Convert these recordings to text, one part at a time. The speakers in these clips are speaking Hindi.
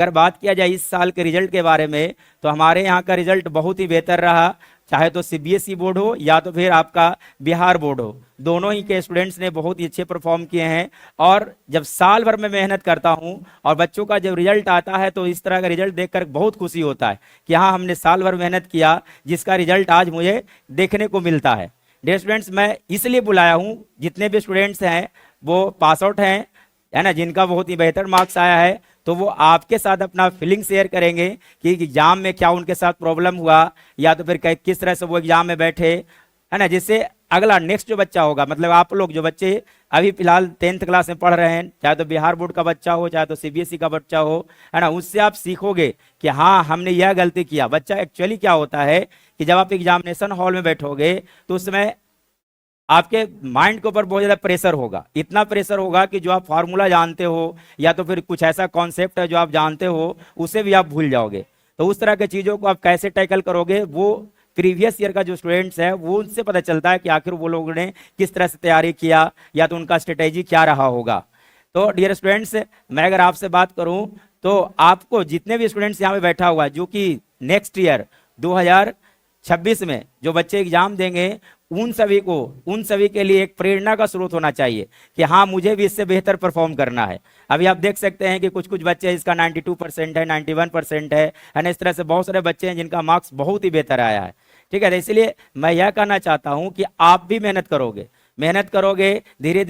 अगर बात किया जाए इस साल के रिजल्ट के बारे में, तो हमारे यहाँ का रिजल्ट बहुत ही बेहतर रहा। चाहे तो सीबीएसई बोर्ड हो या तो फिर आपका बिहार बोर्ड हो, दोनों ही के स्टूडेंट्स ने बहुत ही अच्छे परफॉर्म किए हैं। और जब साल भर में मेहनत करता हूं और बच्चों का जब रिजल्ट आता है तो इस तरह का रिजल्ट देखकर बहुत खुशी होता है कि हाँ, हमने साल भर मेहनत किया, जिसका रिजल्ट आज मुझे देखने को मिलता है। डियर स्टूडेंट्स, मैं इसलिए बुलाया हूँ, जितने भी स्टूडेंट्स हैं वो पास आउट हैं, है ना, जिनका बहुत ही बेहतर मार्क्स आया है, तो वो आपके साथ अपना फीलिंग शेयर करेंगे कि एग्जाम में क्या उनके साथ प्रॉब्लम हुआ, या तो फिर किस तरह से वो एग्जाम में बैठे, है ना, जिससे अगला नेक्स्ट जो बच्चा होगा, मतलब आप लोग जो बच्चे अभी फिलहाल 10th क्लास में पढ़ रहे हैं, चाहे तो बिहार बोर्ड का बच्चा हो चाहे तो सीबीएसई का बच्चा हो, है ना, उससे आप सीखोगे कि हाँ, हमने यह गलती किया। बच्चा एक्चुअली क्या होता है कि जब आप एग्जामिनेशन हॉल में बैठोगे तो उसमें आपके माइंड के ऊपर बहुत ज्यादा प्रेशर होगा, इतना प्रेशर होगा कि जो आप फार्मूला जानते हो या तो फिर कुछ ऐसा कॉन्सेप्ट है जो आप जानते हो, उसे भी आप भूल जाओगे। तो उस तरह की चीजों को आप कैसे टैकल करोगे, वो प्रीवियस ईयर का जो स्टूडेंट्स है वो उनसे पता चलता है कि आखिर वो लोगों ने किस तरह से तैयारी किया या तो उनका स्ट्रेटेजी क्या रहा होगा। तो डियर स्टूडेंट्स, मैं अगर आपसे बात करूं तो आपको जितने भी स्टूडेंट्स यहाँ पे बैठा हुआ है जो कि नेक्स्ट ईयर 2026 में जो बच्चे एग्जाम देंगे, उन सभी के लिए एक प्रेरणा का स्रोत होना चाहिए कि हाँ, मुझे भी इससे बेहतर परफॉर्म करना है। अभी आप देख सकते हैं कि कुछ कुछ बच्चे इसका 92% है, 91% है ना, इस तरह से बहुत सारे बच्चे हैं जिनका मार्क्स बहुत ही बेहतर आया है। ठीक है, तो इसलिए मैं यह कहना चाहता हूं कि आप भी मेहनत करोगे, धीरे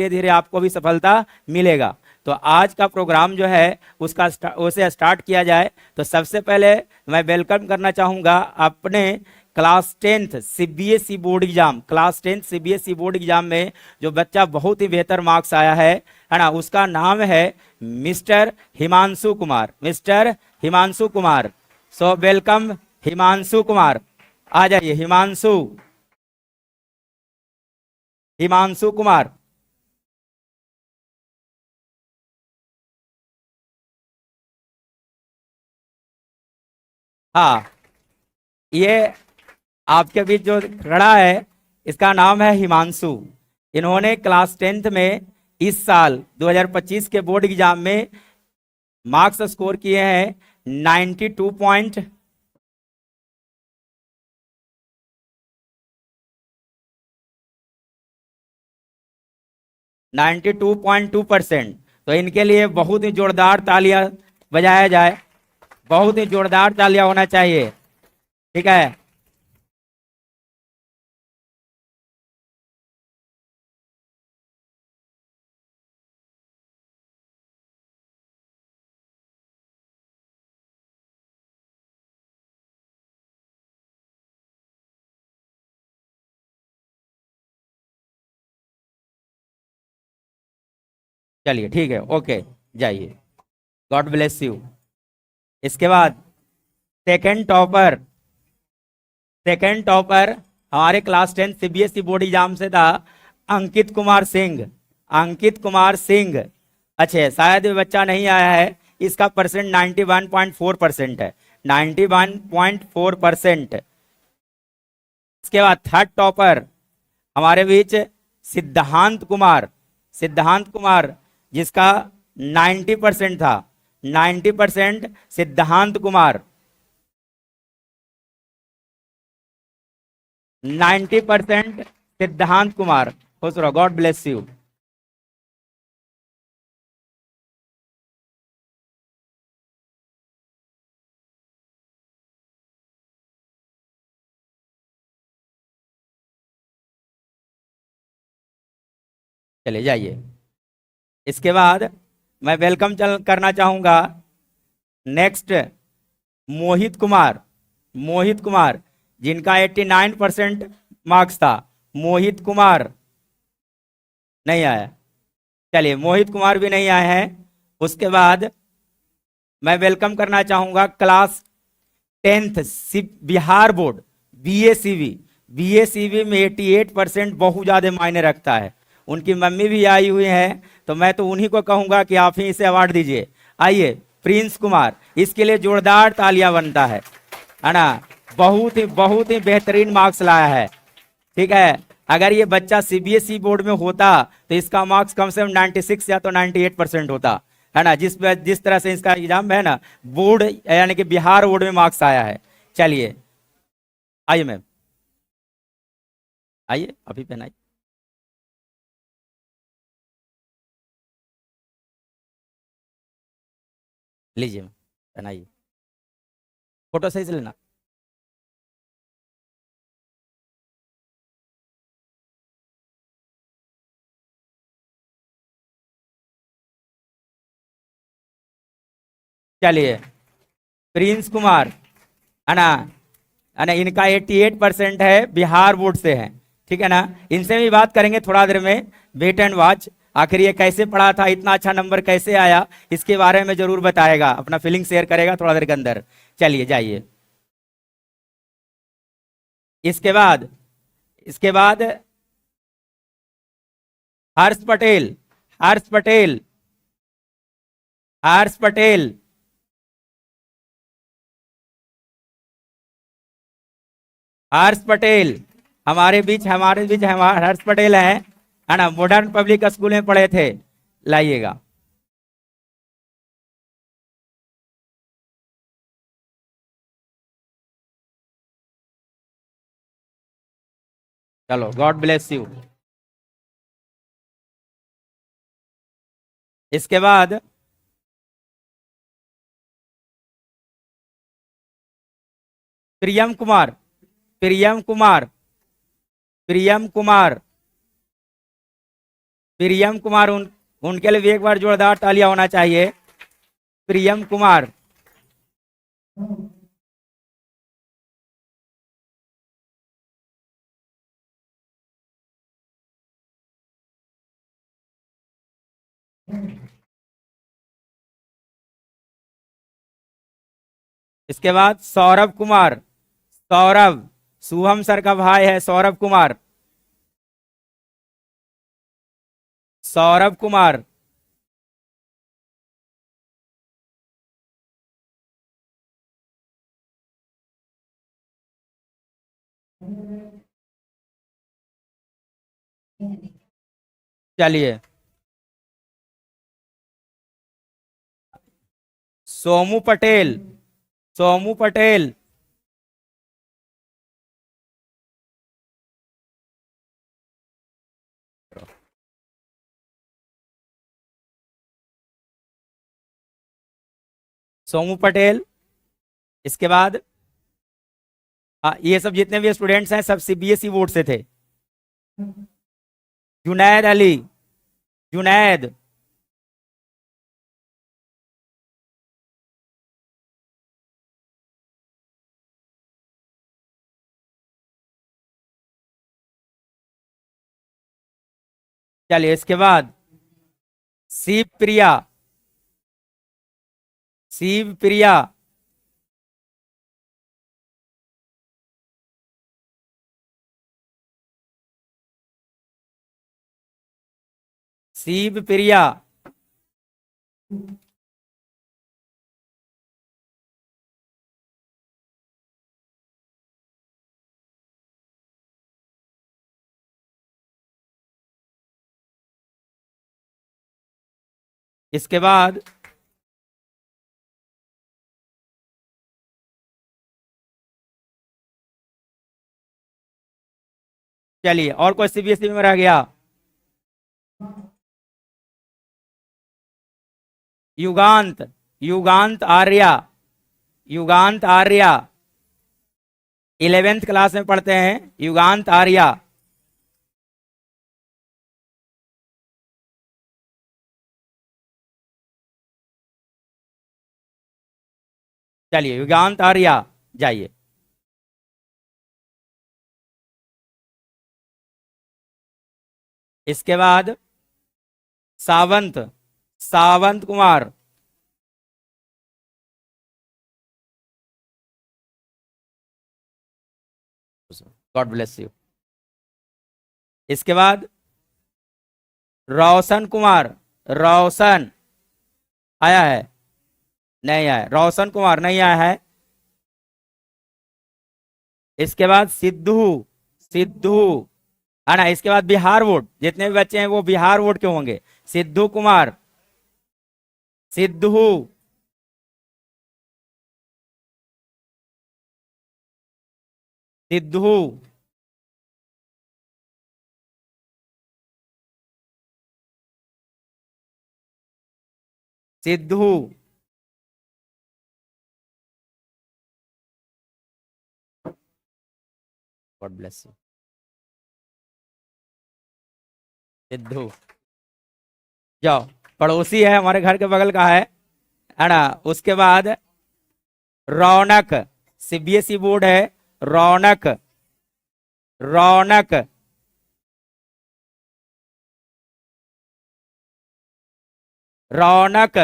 धीरे आपको भी सफलता मिलेगा। तो आज का प्रोग्राम जो है उसे स्टार्ट किया जाए। तो सबसे पहले मैं वेलकम करना चाहूंगा अपने class 10th CBSE board exam में जो बच्चा बहुत ही बेहतर मार्क्स आया है ना, उसका नाम है mister Himanshu Kumar. So welcome Himanshu Kumar, आ जाइए हिमांशु कुमार। हाँ, ये आपके बीच जो खड़ा है इसका नाम है हिमांशु। इन्होंने क्लास 10th में इस साल 2025 के बोर्ड एग्जाम में मार्क्स स्कोर किए हैं 92.2%। तो इनके लिए बहुत ही जोरदार तालियां बजाया जाए, बहुत ही जोरदार तालियां होना चाहिए। ठीक है, चलिए ठीक है, ओके, जाइए, गॉड ब्लेस यू। इसके बाद सेकंड टॉपर सेकंड टॉपर हमारे क्लास 10 सीबीएसई बोर्ड एग्जाम से था अंकित कुमार सिंह। अच्छा, शायद ये बच्चा नहीं आया है, इसका परसेंट 91.4% है, 91.4%। इसके बाद थर्ड टॉपर हमारे बीच सिद्धांत कुमार जिसका 90% था, 90% सिद्धांत कुमार, 90% सिद्धांत कुमार। खुश रहो, गॉड ब्लेस यू। चले जाइए। इसके बाद मैं वेलकम करना चाहूंगा नेक्स्ट मोहित कुमार जिनका 89% मार्क्स था। मोहित कुमार नहीं आया, चलिए, मोहित कुमार भी नहीं आए हैं। उसके बाद मैं वेलकम करना चाहूंगा क्लास 10th बिहार बोर्ड बीएसीबी में 88% बहुत ज्यादा मायने रखता है। उनकी मम्मी भी आई हुई हैं, तो मैं तो उन्हीं को कहूंगा कि आप ही इसे अवार्ड दीजिए। आइए, प्रिंस कुमार, इसके लिए जोरदार तालियां बनता है ना, बहुत ही बेहतरीन मार्क्स लाया है। ठीक है, अगर ये बच्चा सीबीएसई बोर्ड में होता तो इसका मार्क्स कम से कम 96 या तो 98% होता। है ना, जिस तरह से इसका एग्जाम है ना, बोर्ड यानी कि बिहार बोर्ड में मार्क्स आया है। चलिए आइए मैम, आइए अभी पहनाइए। लीजिए मैम, पहनाइए, फोटो सही से लेना। चलिए, प्रिंस कुमार, है ना, है ना, इनका 88% है, बिहार बोर्ड से है। ठीक है ना, इनसे भी बात करेंगे थोड़ा देर में। वेट एंड वॉच, आखिर ये कैसे पढ़ा था, इतना अच्छा नंबर कैसे आया, इसके बारे में जरूर बताएगा, अपना फीलिंग शेयर करेगा थोड़ा देर के अंदर। चलिए जाइए। इसके बाद, इसके बाद हर्ष पटेल, हर्ष पटेल, हर्ष पटेल, हर्ष पटेल, हमारे बीच हमारे हर्ष पटेल हैं, है ना, मॉडर्न पब्लिक स्कूल में पढ़े थे। लाइएगा। चलो, गॉड ब्लेस यू। इसके बाद प्रियम कुमार, प्रियम कुमार, प्रियम कुमार, प्रियम कुमार, उनके लिए भी एक बार जोरदार तालियां होना चाहिए। प्रियम कुमार। इसके बाद सौरभ कुमार, सौरभ, शुभम सर का भाई है सौरभ कुमार, सौरभ कुमार। चलिए, सोमू पटेल, सोमू पटेल, सोमू पटेल। इसके बाद ये सब जितने भी स्टूडेंट्स हैं सब सीबीएसई बोर्ड से थे। जुनैद अली, जुनैद, चलिए इसके बाद शिव प्रिया, शिव प्रिया, शिव प्रिया। इसके बाद चलिए, और कोई सीबीएसई में रह गया? युगांत, युगांत आर्या, युगांत आर्या, 11th क्लास में पढ़ते हैं, युगांत आर्या। चलिए युगांत आर्या, जाइए। इसके बाद Sawant, Sawant Kumar, God bless you. इसके बाद रोशन कुमार, रोशन आया है? नहीं आया, रोशन कुमार नहीं आया है। इसके बाद सिद्धू, सिद्धू, है ना, इसके बाद बिहार बोर्ड, जितने भी बच्चे हैं वो बिहार बोर्ड के होंगे। Sidhu Kumar, Sidhu, Sidhu, Sidhu, God bless you, Sidhu. जाओ, पड़ोसी है, हमारे घर के बगल का है ना। उसके बाद रौनक, सीबीएसई बोर्ड है। रौनक, रौनक, रौनक,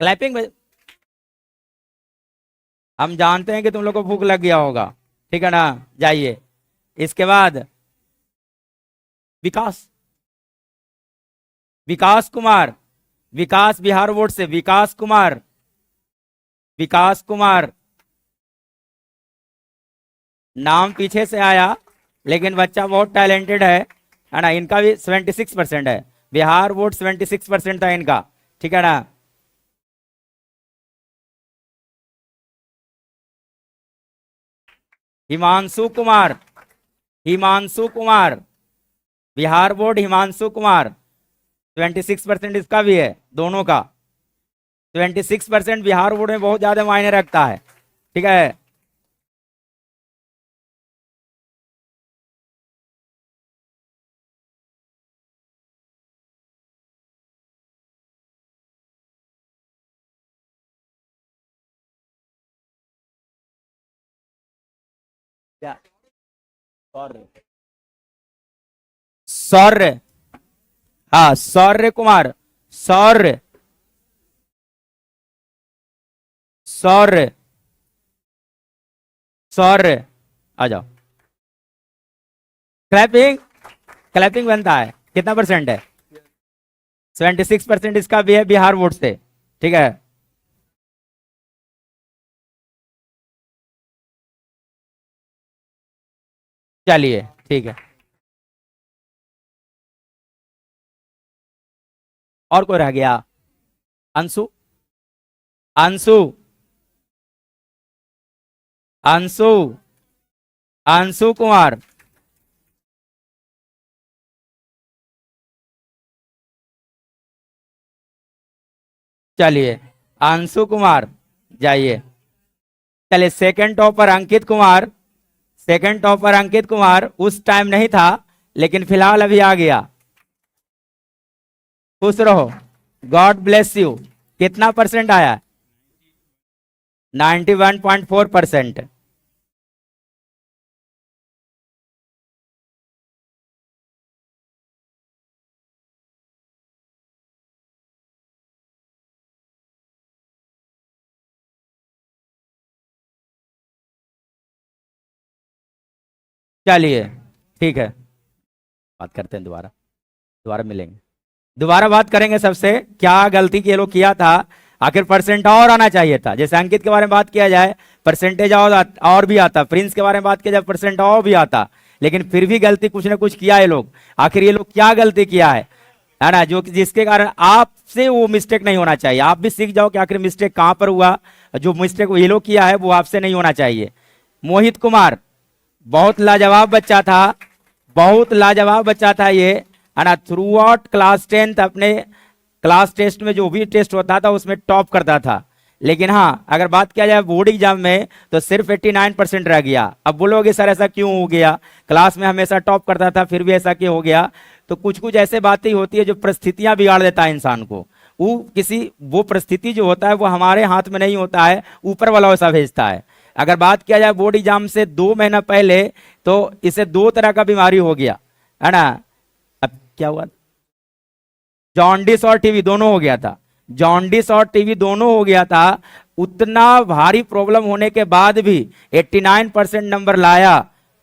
क्लैपिंग में हम जानते हैं कि तुम लोग को भूख लग गया होगा, ठीक है ना। जाइए, इसके बाद विकास, विकास कुमार, विकास बिहार बोर्ड से विकास कुमार, विकास कुमार। नाम पीछे से आया लेकिन बच्चा बहुत टैलेंटेड है ना। इनका भी 76% है, बिहार बोर्ड 76% था इनका, ठीक है ना। हिमांशु कुमार, हिमांशु कुमार, बिहार बोर्ड हिमांशु कुमार, 26% इसका भी है, दोनों का। 26% बिहार बोर्ड में बहुत ज्यादा मायने रखता है, ठीक है। क्या, सौर्य, सौर्य, हाँ सौर्य कुमार, सौर्य, सौर्य, सौर्य, आ जाओ। क्लैपिंग, क्लैपिंग बनता है, कितना परसेंट है? 76% इसका भी है बिहार बोर्ड से, ठीक है। चलिए ठीक है, और कोई रह गया? अंशु, अंशु, अंशु, अंशु कुमार, चलिए अंशु कुमार, जाइए। चलिए second topper Ankit Kumar, second topper Ankit Kumar उस टाइम नहीं था लेकिन फिलहाल अभी आ गया। खुश रहो, गॉड ब्लेस यू। कितना परसेंट आया? 91.4%। चलिए ठीक है, बात करते हैं दोबारा, दोबारा मिलेंगे, दोबारा बात करेंगे सबसे, क्या गलती ये लोग किया था। आखिर परसेंट और आना चाहिए था, जैसे अंकित के बारे में बात किया जाए परसेंटेज और भी आता, प्रिंस के बारे में बात किया जाए परसेंट और भी आता, लेकिन फिर भी गलती कुछ ना कुछ किया ये लोग। आखिर ये लोग क्या गलती किया है ना, जो जिसके कारण आपसे वो मिस्टेक नहीं होना चाहिए। आप भी सीख जाओ कि आखिर मिस्टेक कहां पर हुआ, जो मिस्टेक ये लोग किया है वो आपसे नहीं होना चाहिए। मोहित कुमार, बहुत लाजवाब बच्चा था, बहुत लाजवाब बच्चा था ये, है ना। थ्रू आउट क्लास 10 अपने क्लास टेस्ट में जो भी टेस्ट होता था उसमें टॉप करता था, लेकिन हाँ अगर बात किया जाए बोर्ड एग्जाम में तो सिर्फ 89% रह गया। अब बोलोगे सर ऐसा क्यों हो गया, क्लास में हमेशा टॉप करता था फिर भी ऐसा क्यों हो गया? तो कुछ कुछ ऐसे बातें होती है जो परिस्थितियां बिगाड़ देता है इंसान को। वो परिस्थिति जो होता है वो हमारे हाथ में नहीं होता है, ऊपर वाला वैसा भेजता है। अगर बात किया जाए बोर्ड एग्जाम से 2 महीना पहले तो इसे 2 तरह का बीमारी हो गया, है ना। अब क्या हुआ? जॉन्डिस और टीबी दोनों हो गया था, जॉन्डिस और टीबी दोनों हो गया था। उतना भारी प्रॉब्लम होने के बाद भी 89% नंबर लाया,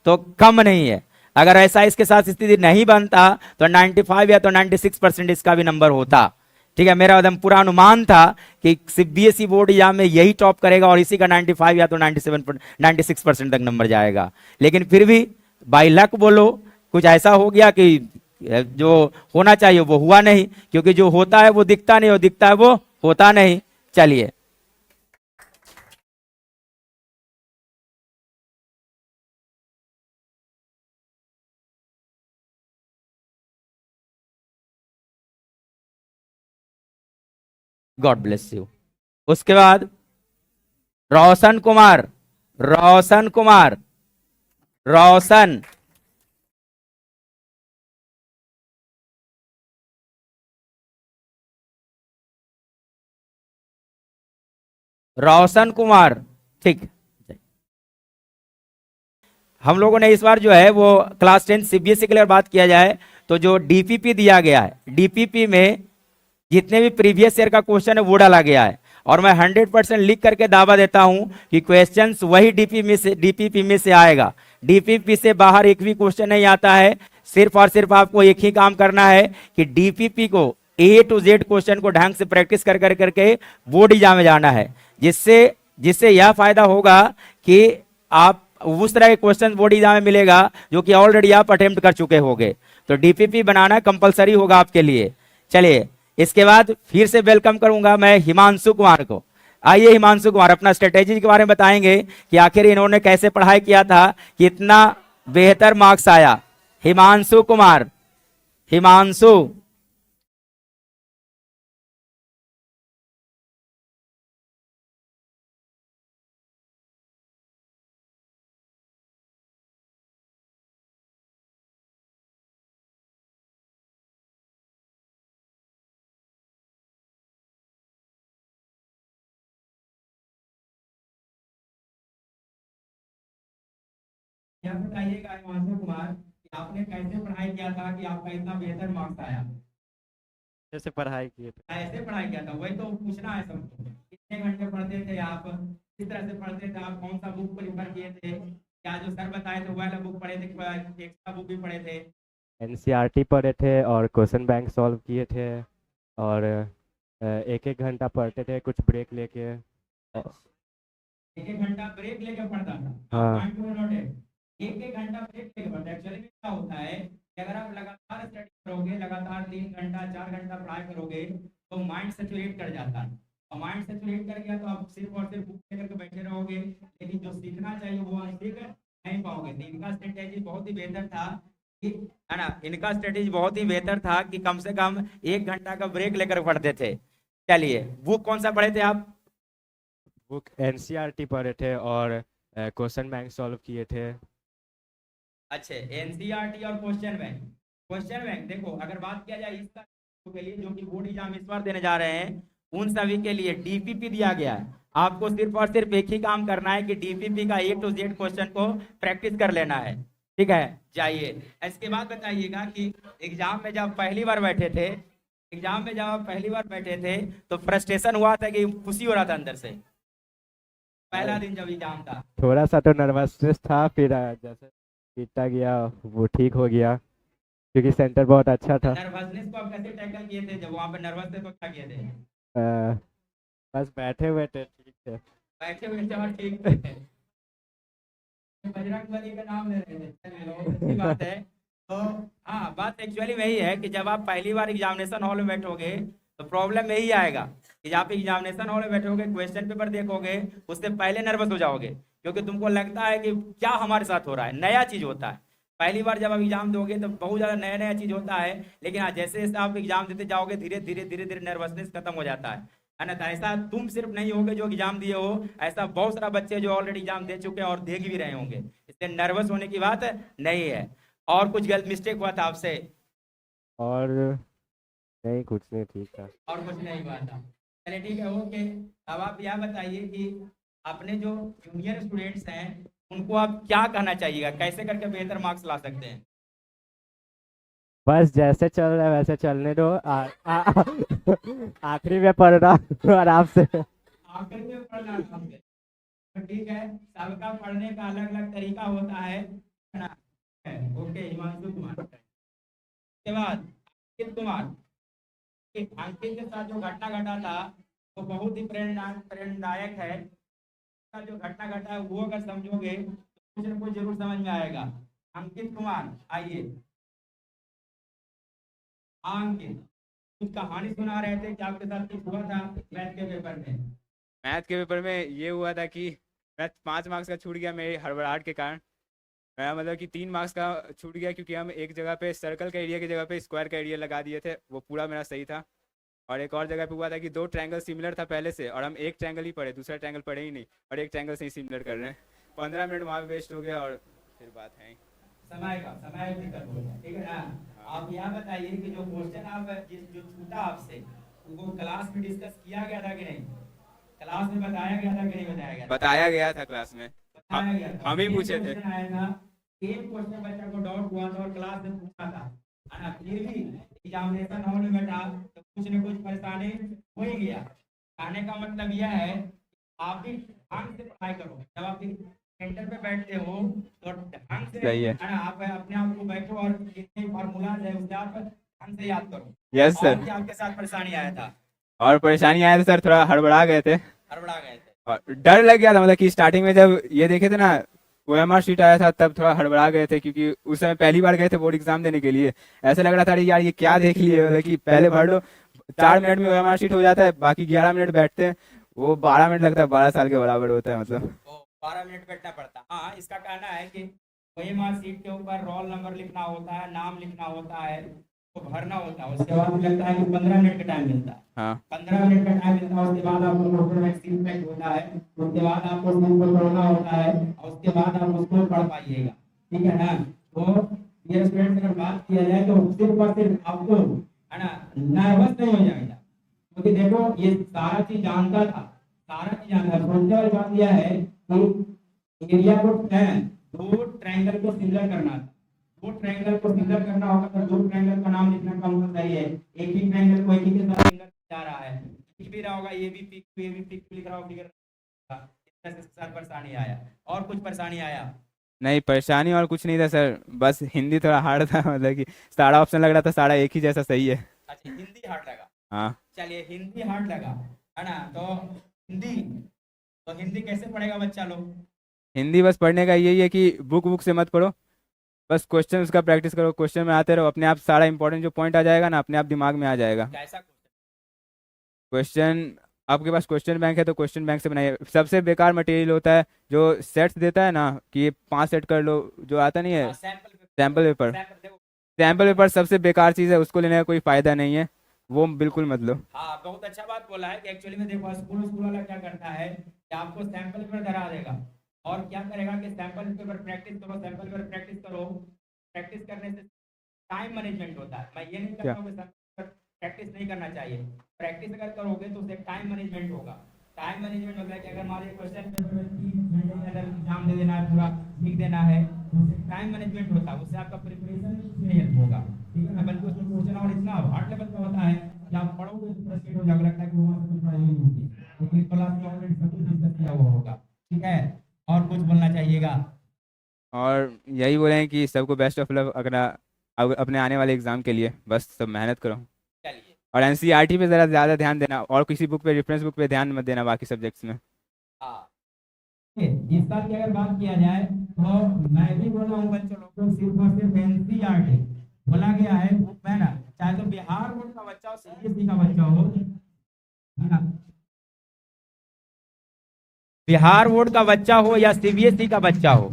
तो कम नहीं है। अगर ऐसा इसके साथ स्थिति नहीं बनता तो 95 या तो 96% इसका भी नंबर होता, ठीक है। मेरा एकदम पूरा अनुमान था कि सीबीएसई बोर्ड एग्जाम में यही टॉप करेगा और इसी का 95 या तो 97 96% तक नंबर जाएगा, लेकिन फिर भी बाई लक बोलो, कुछ ऐसा हो गया कि जो होना चाहिए वो हुआ नहीं, क्योंकि जो होता है वो दिखता नहीं और दिखता है वो होता नहीं। चलिए, गॉड ब्लेस यू। उसके बाद रोशन कुमार, रोशन कुमार, रोशन, रोशन कुमार, ठीक। हम लोगों ने इस बार जो है वो क्लास 10 सीबीएसई के लिए बात किया जाए तो जो डीपीपी दिया गया है, डीपीपी में जितने भी प्रीवियस ईयर का क्वेश्चन है वो डाला गया है, और मैं 100% लिख करके दावा देता हूं कि क्वेश्चंस वही डीपीपी में से आएगा। डीपीपी से बाहर एक भी क्वेश्चन नहीं आता है। सिर्फ और सिर्फ आपको एक ही काम करना है कि डीपीपी को ए टू जेड क्वेश्चन को ढंग से प्रैक्टिस कर कर करके बोर्ड एग्जाम में जाना है, जिससे जिससे यह फायदा होगा कि आप उस तरह के क्वेश्चन बोर्ड एग्जाम में मिलेगा जो कि ऑलरेडी आप अटेम्प्ट कर चुके होंगे। तो डीपीपी बनाना कंपलसरी होगा आपके लिए। चलिए, इसके बाद फिर से वेलकम करूंगा मैं हिमांशु कुमार को। आइए हिमांशु कुमार अपना स्ट्रेटेजी के बारे में बताएंगे कि आखिर इन्होंने कैसे पढ़ाई किया था कि इतना बेहतर मार्क्स आया। हिमांशु कुमार, हिमांशु। यह बताइएगा हिमांशु कुमार कि आपने कैसे पढ़ाई किया था कि आपका इतना बेहतर मार्क्स आया। जैसे पढ़ाई किए थे। ऐसे पढ़ाई किया था, वही तो पूछना है सबको। कितने घंटे पढ़ते थे आप, किस तरह से पढ़ते थे आप, कौन सा बुक प्रिफर किए थे, क्या जो सर बताए थे वो वाला बुक पढ़े थे, एक्स्ट्रा बुक भी पढ़े थे। एनसीईआरटी पढ़े थे और क्वेश्चन बैंक सॉल्व किए थे, और एक एक घंटा पढ़ते थे कुछ ब्रेक लेके। एक एक घंटा ब्रेक लेकर पढ़ता था। हाँ। पॉइंट टू नोट है, एक एक घंटा ब्रेक लेकर पढ़ता। एक्चुअली में क्या होता है कि अगर आप लगातार स्टडी करोगे, लगातार 3 घंटा 4 घंटा पढ़ाई करोगे तो माइंड सेचुरेट कर जाता है, और माइंड सेचुरेट कर गया तो आप सिर्फ और सिर्फ बुक लेकर के बैठे रहोगे, लेकिन जो सीखना चाहिए वो आप सीख नहीं पाओगे। तो इनका स्ट्रेटेजी बहुत ही बेहतर था कि, है ना, इनका स्ट्रेटेजी बहुत ही बेहतर था कि कम से कम 1 घंटा का ब्रेक लेकर पढ़ते थे। चलिए, बुक कौन सा पढ़े थे आप। बुक एनसीईआरटी पढ़े थे और क्वेश्चन बैंक सॉल्व किए थे। अच्छे, एनसीईआरटी और क्वेश्चन बैंक। क्वेश्चन बैंक देखो, अगर बात किया जाए इसका के लिए जो कि बोर्ड एग्जाम इस बार देने जा रहे हैं, उन सभी के लिए डीपीपी दिया गया है। आपको सिर्फ और सिर्फ एक ही काम करना है कि डीपीपी का ए टू जेड क्वेश्चन को प्रैक्टिस कर लेना है। ठीक है, जाइए। इसके बाद बताइएगा कि एग्जाम में जब पहली बार बैठे थे, एग्जाम में जब आप पहली बार बैठे थे तो फ्रस्ट्रेशन हुआ था कि खुशी हो रहा था अंदर से, पहला दिन जब एग्जाम था। थोड़ा सा तो नर्वसनेस था, फिर जैसे बीतता गया वो ठीक हो गया, क्योंकि सेंटर बहुत अच्छा था। नर्वसनेस को आप कैसे टैकल किए थे जब वहां पे नर्वस थे तो क्या किए थे। अ, बस बैठे हुए थे, ठीक थे। बैठे हुए थे और ठीक थे। बजरंगबली का नाम ले रहे थे, चलिए बहुत अच्छी बात है। तो हाँ, बात एक्चुअली में यही है कि जब आप पहली बार एग्जामिनेशन हॉल में बैठोगे तो प्रॉब्लम यही आएगा कि जब आप एग्जामिनेशन हॉल में बैठोगे, क्वेश्चन पेपर देखोगे, उससे पहले नर्वस हो जाओगे, क्योंकि तुमको लगता है कि क्या हमारे साथ हो रहा है, नया चीज होता है। पहली बार जब आप एग्जाम दोगे तो बहुत ज्यादा नया नया चीज होता है, लेकिन हाँ, जैसे जैसे आप एग्जाम देते जाओगे धीरे धीरे धीरे धीरे नर्वसनेस खत्म हो जाता है ना। तो ऐसा तुम सिर्फ नहीं होगे जो एग्जाम दिए हो, ऐसा बहुत सारा बच्चे जो ऑलरेडी एग्जाम दे चुके हैं और देख भी रहे होंगे, इसलिए नर्वस होने की बात नहीं है। और कुछ गलत मिस्टेक हुआ था आपसे। और नहीं, कुछ नहीं, ठीक था। और कुछ नहीं हुआ था, चलिए ठीक है, ओके। अब आप यह बताइए कि अपने जो जूनियर स्टूडेंट्स हैं उनको आप क्या कहना चाहिएगा, कैसे करके बेहतर मार्क्स ला सकते हैं। बस जैसे चल रहा है वैसे चलने दो। आखिरी में पढ़ना आराम से। आखिर में पढ़ना आराम से। तो ठीक है, सबका पढ़ने का अलग अलग तरीका होता है ना। ओके हिमांशु कुमार। उसके बाद अंकित कुमार। अंकित के साथ जो घटना घटा था वो बहुत ही प्रेरणादायक है। का जो घटना घटा है वो अगर समझोगे तो कुछ ना कुछ जरूर समझ में आएगा। अंकित कुमार आइए। अंकित, कुछ कहानी सुना रहे थे कि आपके साथ कुछ हुआ था मैथ के पेपर में? मैथ के पेपर में ये हुआ था कि मैं 5 मार्क्स का छूट गया मेरी हड़बड़ाहट के कारण। मैं मतलब कि 3 मार्क्स का छूट गया क्योंकि हम एक जगह पे सर्कल का एरिया की जगह पे स्क्वायर का एरिया लगा दिए थे, वो पूरा मेरा सही था। और एक और जगह पे हुआ था कि 2 ट्रायंगल सिमिलर था पहले से, और हम एक ट्रायंगल ही पढ़े, दूसरा ट्रायंगल पढ़े ही नहीं, और एक ट्रायंगल से ही सिमिलर कर रहे हैं। 15 मिनट वहाँ पे वेस्ट हो गया, और फिर बात है समय दिक्कत हो गया, ठीक है ना। आप यह बताइए कि जो क्वेश्चन आप जो छूटा आपसे वो क्लास में डिस्कस किया गया था कि नहीं? क्लास में बताया गया था कि नहीं बताया गया था? बताया गया था क्लास में, बताया गया था। हम ही एक पूछे थे। क्वेश्चन आया था, एक क्वेश्चन बच्चा को डाउट हुआ था और क्लास में पूछा था, है ना। फिर भी एग्जामिनेशन हॉल में बैठा तो कुछ न कुछ परेशानी हो ही गया। कहने का मतलब यह है आप भी ढंग से पढ़ाई करो। जब आप सेंटर पे बैठते हो तो ढंग से, सही है। ना, आप अपने आप को बैठो और जितने फार्मूला है उससे आप ढंग से याद करो। यस और सर। क्या आपके साथ परेशानी आया था? और परेशानी आया था सर, थोड़ा हड़बड़ा गए थे हड़बड़ा गए थे? और डर लग गया था। मतलब कि स्टार्टिंग में जब ये देखे थे ना OMR शीट आया था, तब थोड़ा हड़बड़ा गए थे क्योंकि उस समय पहली बार गए थे बोर्ड एग्जाम देने के लिए। ऐसा लग रहा था अरे यार ये क्या देख लिए, मतलब कि पहले भर लो 4 मिनट में OMR शीट हो जाता है, बाकी 11 मिनट बैठते हैं, वो 12 मिनट लगता है, 12 साल के बराबर होता है मतलब। 12 मिनट बैठना पड़ता। हाँ, इसका कहना है कि वही मार्क शीट के ऊपर रोल नंबर लिखना होता है, नाम लिखना होता है, तो भरना होता है। उसके बाद लगता है कि 15 मिनट का टाइम मिलता है। हाँ 15 मिनट का टाइम मिलता है। उसके बाद आपको क्वेश्चन वैक्सीन पैक होता है, उसके बाद आपको सीन को पढ़ना होता है, और उसके बाद आप उसको पढ़ पाइएगा, ठीक है ना। तो ये स्टूडेंट अगर बात किया जाए तो सिर्फ और सिर्फ आपको, है ना, नर्वस नहीं हो जाएगा, क्योंकि देखो ये सारा चीज जानता था, सारा चीज जानता है। सोचने वाली बात यह है कि एरिया को 2 ट्रायंगल को सिमिलर करना था। 2 ट्रायंगल को सिमिलर करना होगा तो 2 ट्रायंगल का नाम लिखना कंपलसरी है। एक ही ट्रायंगल को एक ही के साथ सिमिलर जा रहा है, लिख भी रहा होगा, ये भी पिक लिख रहा होगा, फिगर इसमें से साथ परेशानी आया। और कुछ परेशानी आया? नहीं, परेशानी और कुछ नहीं था सर, बस हिंदी थोड़ा हार्ड था। मतलब कि सारा ऑप्शन लग रहा था, सारा एक ही जैसा सही है। अच्छा, हिंदी हार्ड लगा। हाँ चलिए, हिंदी हार्ड लगा, है ना। तो हिंदी कैसे पढ़ेगा बच्चा लोग? हिंदी बस पढ़ने का यही है कि बुक से मत पढ़ो, बस क्वेश्चन उसका प्रैक्टिस करो, क्वेश्चन में आते रहो, अपने आप सारा इंपॉर्टेंट जो पॉइंट आ जाएगा ना, अपने आप दिमाग में आ जाएगा। कैसा क्वेश्चन? क्वेश्चन आपके पास क्वेश्चन बैंक है तो क्वेश्चन बैंक से बनाइए। सबसे बेकार मटेरियल होता है जो सेट्स देता है ना, कि ये 5 सेट कर लो, जो आता नहीं है सैम्पल पेपर। सैम्पल पेपर सबसे बेकार चीज़ है, उसको लेने का कोई फायदा नहीं है, वो बिल्कुल मत लो। हाँ, बहुत अच्छा बात बोला है कि एक्चुअली में देखो स्कूल वाला क्या करता है कि आपको सैंपल पेपर धरा देगा और क्या करेगा कि सैंपल पेपर प्रैक्टिस करो, सैंपल पेपर प्रैक्टिस करो। प्रैक्टिस करने से टाइम मैनेजमेंट होता है। मैं ये नहीं क्या? कहता हूँ कि सैंपल पेपर प्रैक्टिस नहीं करना चाहिए। प्रैक्टिस अगर करोगे तो उससे टाइम मैनेजमेंट होगा। टाइम मैनेजमेंट होता है कि अगर मान लीजिए क्वेश्चन पेपर में 3 घंटे के अंदर एग्जाम दे देना है, पूरा लिख देना है, तो उससे टाइम मैनेजमेंट होता है, उससे आपका प्रिपरेशन में हेल्प होगा, ठीक है ना। बल्कि उसमें क्वेश्चन और इतना हार्ड लेवल का होता है कि आप पढ़ोगे तो फ्रस्ट्रेट हो जाओगे, लगता है कि वहाँ से कुछ पढ़ाई नहीं होगी, लेकिन क्लास में ऑलरेडी सब कुछ डिस्कस किया हुआ होगा, ठीक है। और कुछ बोलना चाहिएगा? और यही बोले हैं कि सबको बेस्ट ऑफ लक अपने आने वाले एग्जाम के लिए, बस सब मेहनत करो। चलिए, और NCERT पे ज़रा ज़्यादा ध्यान देना, और किसी बुक पे, रेफरेंस बुक पे ध्यान मत देना बाकी सब्जेक्ट्स में। हाँ, इस साल की अगर बात किया जाए तो मैं भी बोल रहा हूँ बच्चों लोगों को, सिर्फ और सिर्फ NCERT बोला गया है बुक में ना, चाहे तो बिहार बोर्ड का बच्चा हो, CBSE का बच्चा हो, है ना, बिहार बोर्ड का बच्चा हो या CBSE का बच्चा हो,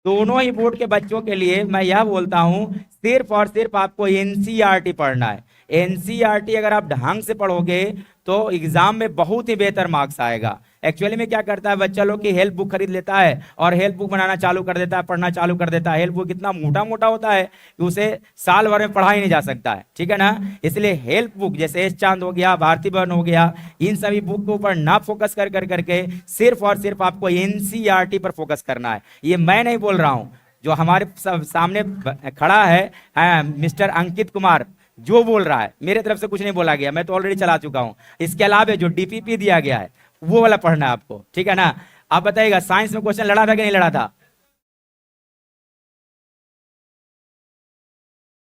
दोनों ही बोर्ड के बच्चों के लिए मैं यह बोलता हूं सिर्फ और सिर्फ आपको NCERT पढ़ना है। NCERT अगर आप ढंग से पढ़ोगे तो एग्जाम में बहुत ही बेहतर मार्क्स आएगा। एक्चुअली में क्या करता है बच्चा लोग की हेल्प बुक खरीद लेता है और हेल्प बुक बनाना चालू कर देता है, पढ़ना चालू कर देता है। हेल्प बुक इतना मोटा मोटा होता है कि उसे साल भर में पढ़ा ही नहीं जा सकता है, ठीक है ना। इसलिए हेल्प बुक जैसे एस चांद हो गया, भारती बहन हो गया, इन सभी बुक के ऊपर ना फोकस कर करके सिर्फ और सिर्फ आपको NCERT पर फोकस करना है। ये मैं नहीं बोल रहा हूं, जो हमारे सामने खड़ा है मिस्टर अंकित कुमार जो बोल रहा है, मेरे तरफ से कुछ नहीं बोला गया, मैं तो ऑलरेडी चला चुका हूं। इसके अलावा जो DPP दिया गया है वो वाला पढ़ना है आपको, ठीक है ना। आप बताइएगा साइंस में क्वेश्चन लड़ा था कि नहीं लड़ा था?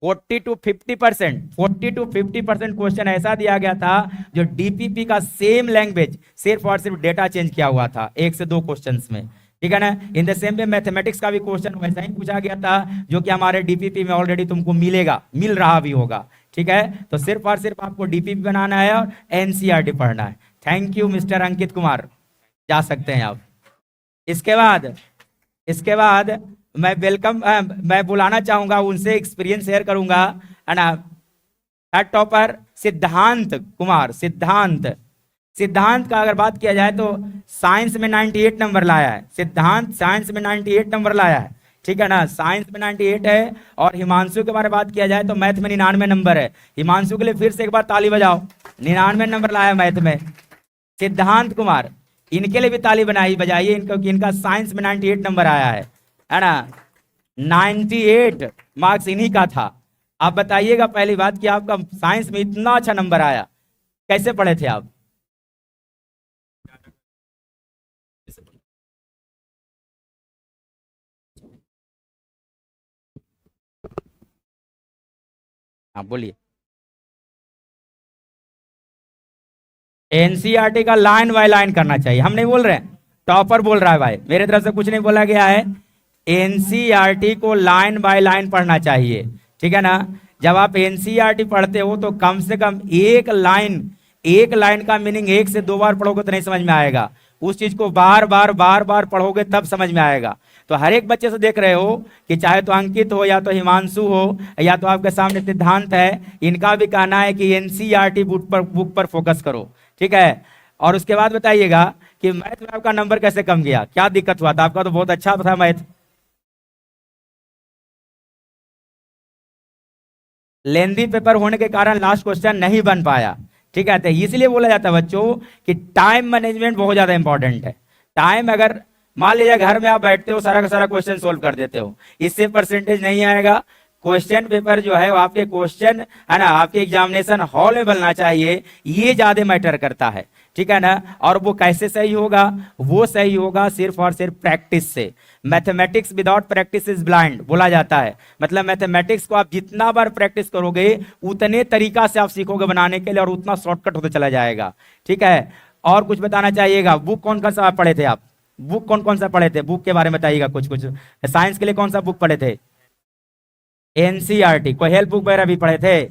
40 to 50% क्वेश्चन ऐसा दिया गया था जो DPP का सेम लैंग्वेज, सिर्फ और सिर्फ डेटा चेंज किया हुआ था 1 से 2 क्वेश्चंस में। ठीक है ना। In the same way mathematics का भी क्वेश्चन वैसा ही पूछा गया था, जो कि हमारे डीपीपी में ऑलरेडी तुमको मिलेगा, मिल रहा भी होगा। ठीक है, तो सिर्फ और सिर्फ आपको डीपीपी बनाना है और एनसीईआरटी पढ़ना है। Thank you mister Ankit Kumar, जा सकते हैं आप। इसके बाद मैं मैं बुलाना चाहूंगा, उनसे एक्सपीरियंस शेयर करूंगा, है ना। हेड टॉपर सिद्धांत कुमार। सिद्धांत का अगर बात किया जाए तो साइंस में 98 नंबर लाया है। सिद्धांत साइंस में 98 नंबर लाया है, ठीक है ना, साइंस में 98 है। और हिमांशु के बारे में बात किया जाए तो मैथ में 99 नंबर है। हिमांशु के लिए फिर से एक बार ताली बजाओ, 99 नंबर लाया मैथ में सिद्धांत कुमार। इनके लिए भी ताली बनाई बजाइए इनको, कि इनका साइंस में 98 नंबर आया है ना। 98 मार्क्स इन्हीं का था। आप बताइएगा पहली बात कि आपका साइंस में इतना अच्छा नंबर आया, कैसे पढ़े थे आप? हाँ बोलिए। एनसीईआरटी का लाइन बाय लाइन करना चाहिए, हम नहीं बोल रहे हैं, टॉपर बोल रहा है भाई, मेरे तरफ से कुछ नहीं बोला गया है। एनसीईआरटी को लाइन बाय लाइन पढ़ना चाहिए, ठीक है ना। जब आप एनसीईआरटी पढ़ते हो तो कम से कम एक लाइन का मीनिंग 1 से 2 बार पढ़ोगे तो नहीं समझ में आएगा। उस चीज को बार बार पढ़ोगे तब समझ में आएगा। तो हर एक बच्चे से देख रहे हो कि चाहे तो अंकित हो या तो हिमांशु हो या तो आपके सामने सिद्धांत है, इनका भी कहना है कि एनसीईआरटी बुक पर फोकस करो, ठीक है। और उसके बाद बताइएगा कि मैथ में आपका नंबर कैसे कम गया, क्या दिक्कत हुआ था? आपका तो बहुत अच्छा था मैथ। लेंदी पेपर होने के कारण लास्ट क्वेश्चन नहीं बन पाया, ठीक है। तो इसलिए बोला जाता है बच्चों कि टाइम मैनेजमेंट बहुत ज्यादा इंपॉर्टेंट है। टाइम अगर मान लीजिए घर में आप बैठते हो सारा का सारा क्वेश्चन सोल्व कर देते हो, इससे परसेंटेज नहीं आएगा। क्वेश्चन पेपर जो है वो आपके क्वेश्चन, है ना, आपके एग्जामिनेशन हॉल में बनना चाहिए, ये ज्यादा मैटर करता है, ठीक है ना। और वो कैसे सही होगा? वो सही होगा सिर्फ और सिर्फ प्रैक्टिस से। Mathematics without practice is blind बोला जाता है। मतलब मैथमेटिक्स को आप जितना बार प्रैक्टिस करोगे उतने तरीका से आप सीखोगे बनाने के लिए, और उतना शॉर्टकट होता चला जाएगा, ठीक है। और कुछ बताना चाहिएगा, बुक कौन कौन सा पढ़े थे आप? बुक कौन कौन सा पढ़े थे? बुक के बारे में बताइएगा कुछ कुछ। साइंस के लिए कौन सा बुक पढ़े थे? एनसीईआरटी। कोई हेल्प बुक वगैरह भी पढ़े थे?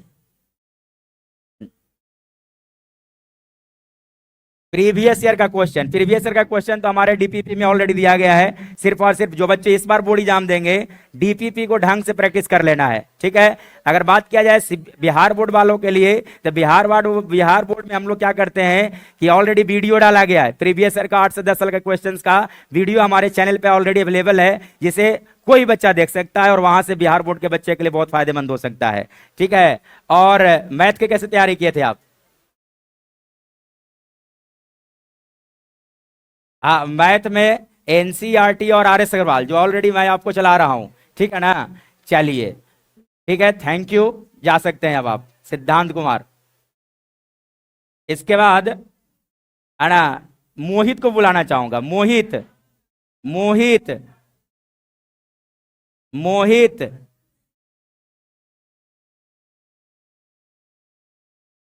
प्रीवियस ईयर का क्वेश्चन तो हमारे डीपीपी में ऑलरेडी दिया गया है। सिर्फ और सिर्फ जो बच्चे इस बार बोर्ड एग्जाम देंगे, डीपीपी को ढंग से प्रैक्टिस कर लेना है, ठीक है। अगर बात किया जाए बिहार बोर्ड वालों के लिए, तो बिहार बोर्ड में हम लोग क्या करते हैं कि ऑलरेडी वीडियो डाला गया है प्रीवियस ईयर का 8 से 10 साल के क्वेश्चन का वीडियो हमारे चैनल पे ऑलरेडी अवेलेबल है, जिसे कोई बच्चा देख सकता है और वहां से बिहार बोर्ड के बच्चे के लिए बहुत फायदेमंद हो सकता है, ठीक है। और मैथ के कैसे तैयारी किए थे आप? हाँ, मैथ में एनसीईआरटी और आर एस अग्रवाल जो ऑलरेडी मैं आपको चला रहा हूं, ठीक है ना। चलिए, ठीक है, थैंक यू, जा सकते हैं अब आप सिद्धांत कुमार। इसके बाद, है ना, मोहित को बुलाना चाहूंगा। मोहित मोहित मोहित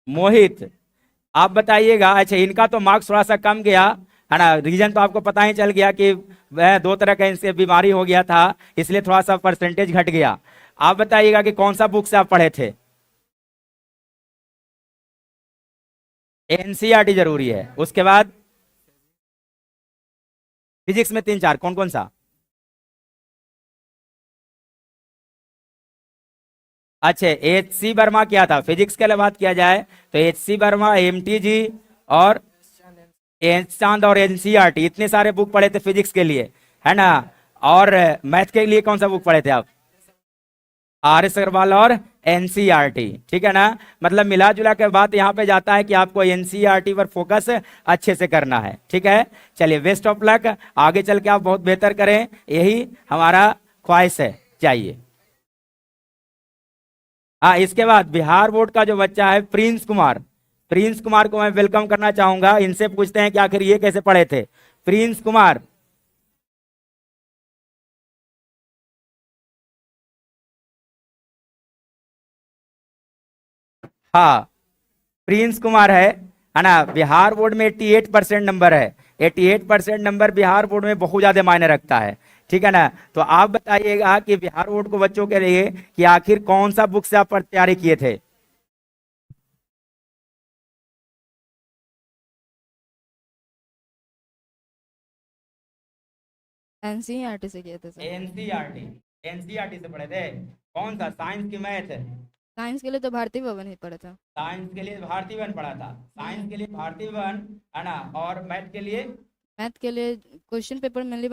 मोहित आप बताइएगा। अच्छा, इनका तो मार्क्स थोड़ा सा कम गया, है ना। रीजन तो आपको पता ही चल गया कि वह 2 तरह का इनसे बीमारी हो गया था, इसलिए थोड़ा सा परसेंटेज घट गया। आप बताइएगा कि कौन सा बुक से आप पढ़े थे? एनसीईआरटी जरूरी है। उसके बाद फिजिक्स में 3 4 कौन कौन सा? अच्छा, एच सी वर्मा क्या था फिजिक्स के लिए बात किया जाए तो? एच सी वर्मा, एमटी जी और एच चांद और एनसीईआरटी, इतने सारे बुक पढ़े थे फिजिक्स के लिए, है ना। और मैथ के लिए कौन सा बुक पढ़े थे आप? आर एस अग्रवाल और एनसीईआरटी, ठीक है ना। मतलब मिला जुला के बात यहाँ पे जाता है कि आपको एनसीईआरटी पर फोकस अच्छे से करना है, ठीक है। चलिए, बेस्ट ऑफ लक, आगे चल के आप बहुत बेहतर करें, यही हमारा ख्वाहिश है। चाहिए। हाँ, इसके बाद बिहार बोर्ड का जो बच्चा है प्रिंस कुमार को मैं वेलकम करना चाहूंगा। इनसे पूछते हैं कि आखिर ये कैसे पढ़े थे। प्रिंस कुमार, हाँ, प्रिंस कुमार है ना। बिहार बोर्ड में 88% नंबर है, 88% नंबर बिहार बोर्ड में बहुत ज्यादा मायने रखता है, ठीक है ना। तो आप बताइएगा कि बिहार बोर्ड को बच्चों के लिए कि आखिर कौन सा बुक से आप तैयारी किए थे। एनसीईआरटी से किए थे सर। एनसीईआरटी, एनसीईआरटी से पढ़े थे। कौन सा, साइंस की मैथ? साइंस के लिए तो भारतीय भवन ही पढ़ा था। साइंस के लिए भारती वन पढ़ा था, साइंस के लिए भारती वन है ना, और मैथ के लिए? मैथ के लिए क्वेश्चन पेपर मेनली